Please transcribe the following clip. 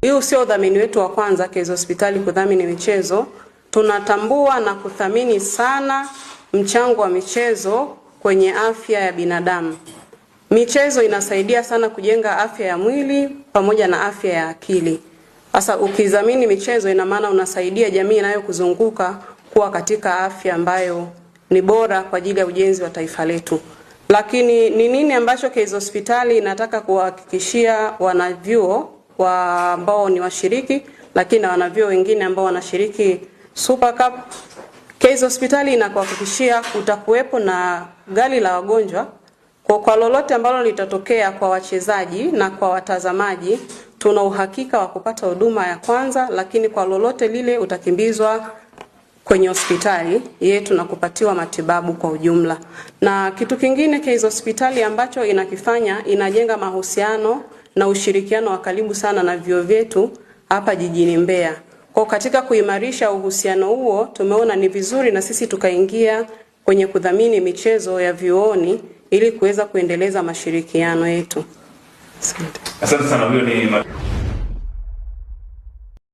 Hiyo sio udhamini wetu wa kwanza KEZ Hospitali kudhamini michezo. Tunatambua na kuthamini sana mchango wa michezo kwenye afya ya binadamu. Michezo inasaidia sana kujenga afya ya mwili pamoja na afya ya akili. Sasa ukidhamini michezo ina maana unasaidia jamii inayokuzunguka kuwa katika afya ambayo ni bora kwa ajili ya ujenzi wa taifa letu. Lakini ni nini ambacho KEZ Hospitali inataka kuhakikishia wanavyuo ambao ni washiriki, lakini na wanavyuo wengine ambao wanashiriki Super Cup? KEZ Hospitali inakuhakikishia kutakuwepo na gari la wagonjwa kwa lolote ambalo litatokea kwa wachezaji na kwa watazamaji. Tuna uhakika wa kupata huduma ya kwanza, lakini kwa lolote lile utakimbizwa kwenye hospitali yetu na kupatiwa matibabu kwa ujumla. Na kitu kingine KEZ Hospitali ambacho inakifanya, inajenga mahusiano na ushirikiano wa karibu sana na vyuo vyetu hapa jijini Mbeya. Kwa katika kuimarisha uhusiano huo, tumeona ni vizuri na sisi tukaingia kwenye kudhamini michezo ya vyuoni ili kuweza kuendeleza mashirikiano yetu. Asante sana. Huyo ni